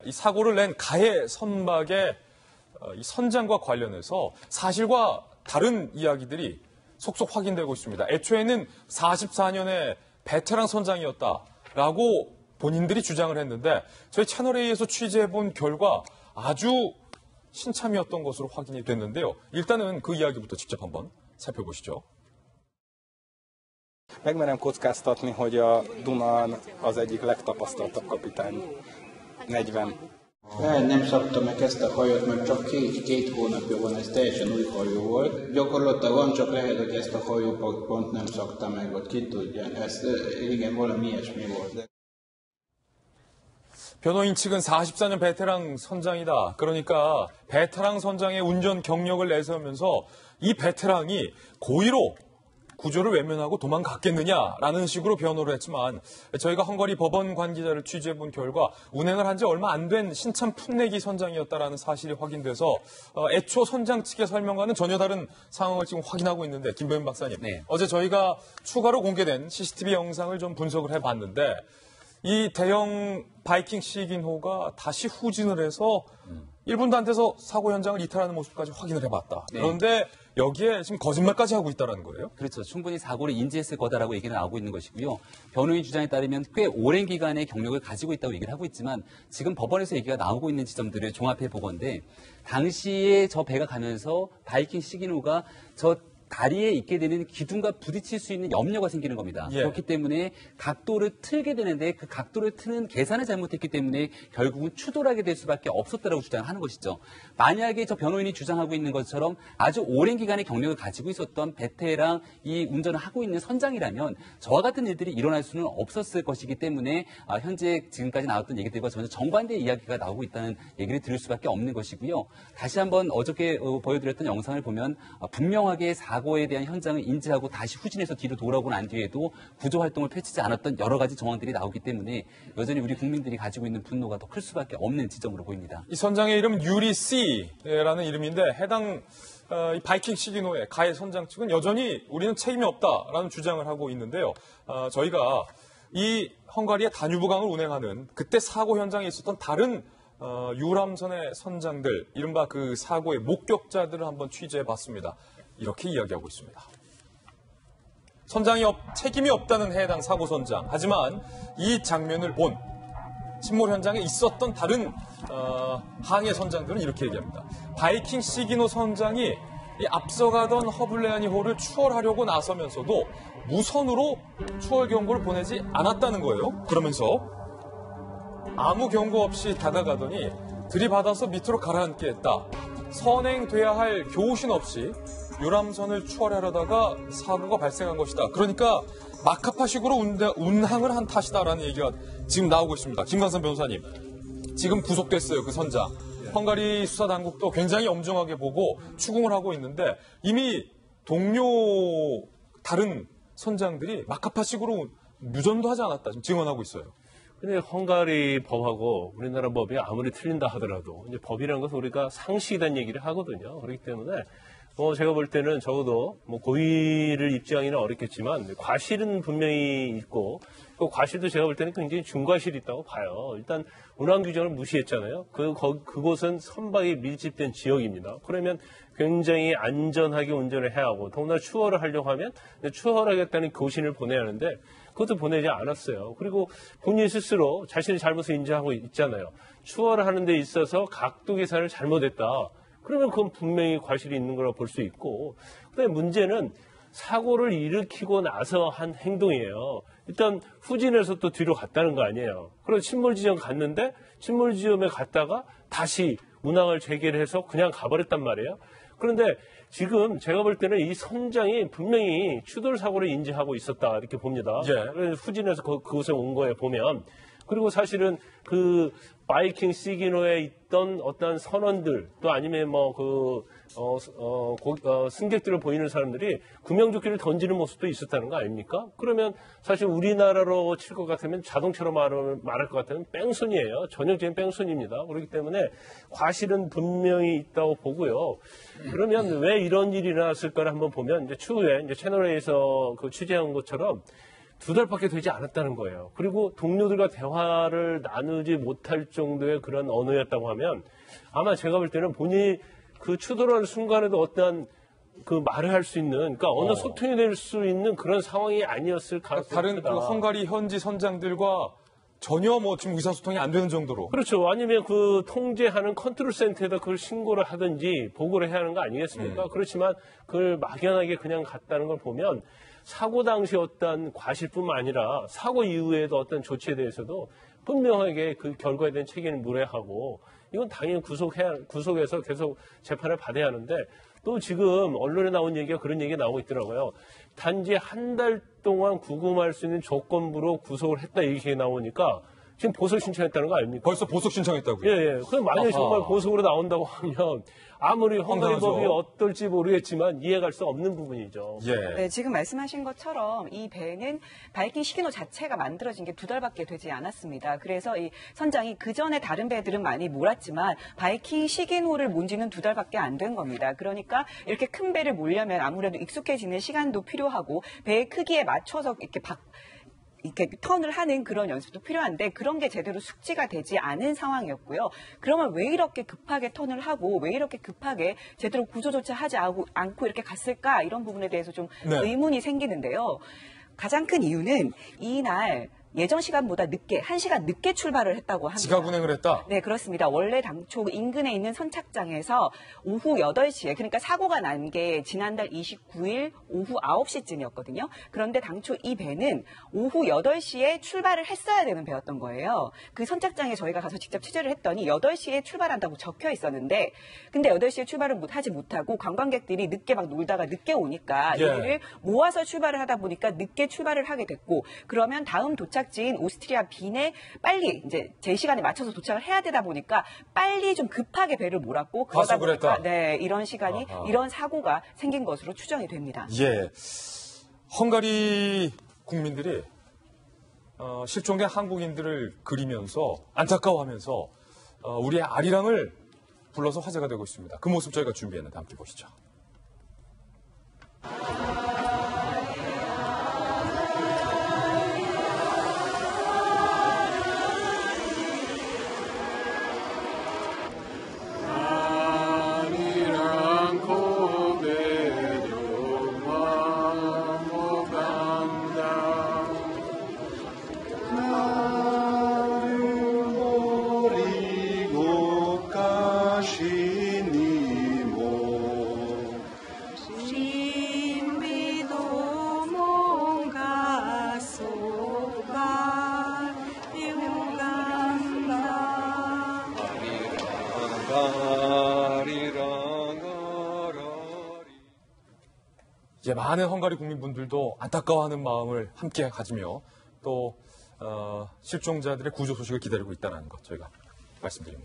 이 사고를 낸 가해 선박의 이 선장과 관련해서 사실과 다른 이야기들이 속속 확인되고 있습니다. 애초에는 44년의 베테랑 선장이었다라고 본인들이 주장을 했는데 저희 채널A에서 취재해본 결과 아주 신참이었던 것으로 확인이 됐는데요. 일단은 그 이야기부터 직접 한번 살펴보시죠. Megmerem kockáztatni, hogy a Dunán az egyik legtapasztaltabb kapitány. 40. Nem szoktam meg ezt a hajót, mert csak két hónapja van, ez teljesen új hajó volt. Gyakorlatilag van, csak lehet, hogy ezt a hajót pont nem szokta meg, vagy ki tudja. Ez igen, valami ilyesmi volt. 변호인 측은 44년 베테랑 선장이다. 그러니까 베테랑 선장의 운전 경력을 내세우면서 이 베테랑이 고의로 구조를 외면하고 도망갔겠느냐라는 식으로 변호를 했지만 저희가 헝가리 법원 관계자를 취재해본 결과 운행을 한 지 얼마 안 된 신참 풋내기 선장이었다라는 사실이 확인돼서 애초 선장 측의 설명과는 전혀 다른 상황을 지금 확인하고 있는데 김병민 박사님, 네. 어제 저희가 추가로 공개된 CCTV 영상을 좀 분석을 해봤는데 이 대형 바이킹 시긴호가 다시 후진을 해서 1분도 안 돼서 사고 현장을 이탈하는 모습까지 확인을 해봤다. 네. 그런데 여기에 지금 거짓말까지 하고 있다는 거예요? 그렇죠. 충분히 사고를 인지했을 거다라고 얘기는 나오고 있는 것이고요. 변호인 주장에 따르면 꽤 오랜 기간의 경력을 가지고 있다고 얘기를 하고 있지만 지금 법원에서 얘기가 나오고 있는 지점들을 종합해 보건데 당시에 저 배가 가면서 바이킹 시기노가 저 다리에 있게 되는 기둥과 부딪힐 수 있는 염려가 생기는 겁니다. 예. 그렇기 때문에 각도를 틀게 되는데 그 각도를 트는 계산을 잘못했기 때문에 결국은 추돌하게 될 수밖에 없었다라고 주장하는 것이죠. 만약에 저 변호인이 주장하고 있는 것처럼 아주 오랜 기간의 경력을 가지고 있었던 베테랑 이 운전을 하고 있는 선장이라면 저와 같은 일들이 일어날 수는 없었을 것이기 때문에 현재 지금까지 나왔던 얘기들과 전혀 정반대의 이야기가 나오고 있다는 얘기를 들을 수밖에 없는 것이고요. 다시 한번 어저께 보여드렸던 영상을 보면 분명하게 사고에 대한 현장을 인지하고 다시 후진해서 뒤로 돌아오고 난 뒤에도 구조 활동을 펼치지 않았던 여러 가지 정황들이 나오기 때문에 여전히 우리 국민들이 가지고 있는 분노가 더 클 수밖에 없는 지점으로 보입니다. 이 선장의 이름은 유리 C라는 이름인데 해당 이 바이킹 시기노의 가해 선장 측은 여전히 우리는 책임이 없다라는 주장을 하고 있는데요. 저희가 이 헝가리의 다뉴브강을 운행하는 그때 사고 현장에 있었던 다른 유람선의 선장들, 이른바 그 사고의 목격자들을 한번 취재해봤습니다. 이렇게 이야기하고 있습니다. 선장이 책임이 없다는 해당 사고 선장. 하지만 이 장면을 본 침몰 현장에 있었던 다른 항해 선장들은 이렇게 얘기합니다. 바이킹 시기노 선장이 이 앞서가던 허블레아니호를 추월하려고 나서면서도 무선으로 추월 경고를 보내지 않았다는 거예요. 그러면서 아무 경고 없이 다가가더니 들이받아서 밑으로 가라앉게 했다. 선행돼야 할 교훈 없이 유람선을 추월하려다가 사고가 발생한 것이다. 그러니까 마카파식으로 운항을 한 탓이다라는 얘기가 지금 나오고 있습니다. 김광선 변호사님, 지금 구속됐어요, 그 선장. 헝가리 수사당국도 굉장히 엄정하게 보고 추궁을 하고 있는데 이미 동료 다른 선장들이 마카파식으로 무전도 하지 않았다 지금 증언하고 있어요. 근데 헝가리 법하고 우리나라 법이 아무리 틀린다 하더라도 이제 법이라는 것은 우리가 상식이라는 얘기를 하거든요. 그렇기 때문에 제가 볼 때는 적어도 고의를 입증하기는 어렵겠지만 과실은 분명히 있고 그 과실도 제가 볼 때는 굉장히 중과실이 있다고 봐요. 일단 운항 규정을 무시했잖아요. 그곳은 선박이 밀집된 지역입니다. 그러면 굉장히 안전하게 운전을 해야 하고 더구나 추월을 하려고 하면 추월하겠다는 교신을 보내야 하는데 그것도 보내지 않았어요. 그리고 본인 스스로 자신의 잘못을 인지하고 있잖아요. 추월을 하는 데 있어서 각도 계산을 잘못했다. 그러면 그건 분명히 과실이 있는 거라고 볼 수 있고, 그다음에 문제는 사고를 일으키고 나서 한 행동이에요. 일단 후진해서 또 뒤로 갔다는 거 아니에요. 그래서 침몰 지점 갔는데 침몰 지점에 갔다가 다시 운항을 재개해서 그냥 가버렸단 말이에요. 그런데 지금 제가 볼 때는 이 선장이 분명히 추돌 사고를 인지하고 있었다 이렇게 봅니다. 그래서 후진해서 그곳에 온 거에 보면. 그리고 사실은 그 바이킹 시기노에 있던 어떤 선원들 또 아니면 승객들을 보이는 사람들이 구명조끼를 던지는 모습도 있었다는 거 아닙니까? 그러면 사실 우리나라로 칠 것 같으면 자동차로 말할 것 같으면 뺑소니예요. 전형적인 뺑소니입니다. 그렇기 때문에 과실은 분명히 있다고 보고요. 그러면 왜 이런 일이 일어났을까를 한번 보면 이제 추후에 이제 채널A에서 그 취재한 것처럼 2달밖에 되지 않았다는 거예요. 그리고 동료들과 대화를 나누지 못할 정도의 그런 언어였다고 하면 아마 제가 볼 때는 본인이 그 추돌하는 순간에도 어떠한 그 말을 할 수 있는, 그러니까 언어 소통이 될 수 있는 그런 상황이 아니었을 가능성이 다른 크다. 그 헝가리 현지 선장들과 전혀 뭐 지금 의사소통이 안 되는 정도로. 그렇죠. 아니면 그 통제하는 컨트롤 센터에다 그걸 신고를 하든지 보고를 해야 하는 거 아니겠습니까? 그렇지만 그걸 막연하게 그냥 갔다는 걸 보면 사고 당시 어떤 과실뿐만 아니라 사고 이후에도 어떤 조치에 대해서도 분명하게 그 결과에 대한 책임을 물어야 하고 이건 당연히 구속해서 계속 재판을 받아야 하는데 또 지금 언론에 나온 얘기가 그런 얘기가 나오고 있더라고요. 단지 한 달 동안 구금할 수 있는 조건부로 구속을 했다 이렇게 나오니까 지금 보석 신청했다는 거 아닙니까? 벌써 보석 신청했다고요? 예, 예. 그럼 만약에 아하. 정말 보석으로 나온다고 하면 아무리 헝가리 황당하죠. 법이 어떨지 모르겠지만 이해갈 수 없는 부분이죠. 예. 네, 지금 말씀하신 것처럼 이 배는 바이킹 시기노 자체가 만들어진 게 2달밖에 되지 않았습니다. 그래서 이 선장이 그 전에 다른 배들은 많이 몰았지만 바이킹 시기노를 몬지는 2달밖에 안 된 겁니다. 그러니까 이렇게 큰 배를 몰려면 아무래도 익숙해지는 시간도 필요하고 배의 크기에 맞춰서 이렇게 턴을 하는 그런 연습도 필요한데 그런 게 제대로 숙지가 되지 않은 상황이었고요. 그러면 왜 이렇게 급하게 턴을 하고 왜 이렇게 급하게 제대로 구조조차 하지 않고 이렇게 갔을까 이런 부분에 대해서 좀 네. 의문이 생기는데요. 가장 큰 이유는 이날 예정 시간보다 늦게 1시간 늦게 출발을 했다고 합니다. 지각 운행을 했다? 네, 그렇습니다. 원래 당초 인근에 있는 선착장에서 오후 8시에, 그러니까 사고가 난 게 지난달 29일 오후 9시쯤이었거든요. 그런데 당초 이 배는 오후 8시에 출발을 했어야 되는 배였던 거예요. 그 선착장에 저희가 가서 직접 취재를 했더니 8시에 출발한다고 적혀 있었는데, 근데 8시에 출발을 하지 못하고 관광객들이 늦게 막 놀다가 늦게 오니까 예. 이를 모아서 출발을 하다 보니까 늦게 출발을 하게 됐고, 그러면 다음 도착지인 오스트리아 빈에 빨리 이제 제 시간에 맞춰서 도착을 해야 되다 보니까 빨리 좀 급하게 배를 몰았고 그러다 과속을 보니까 했다. 네, 이런 시간이 아하. 이런 사고가 생긴 것으로 추정이 됩니다. 예. 헝가리 국민들이 실종된 한국인들을 그리면서 안타까워하면서 우리의 아리랑을 불러서 화제가 되고 있습니다. 그 모습 저희가 준비했는데 함께 보시죠. 이제 많은 헝가리 국민분들도 안타까워하는 마음을 함께 가지며 또 실종자들의 구조 소식을 기다리고 있다는 것 저희가 말씀드립니다.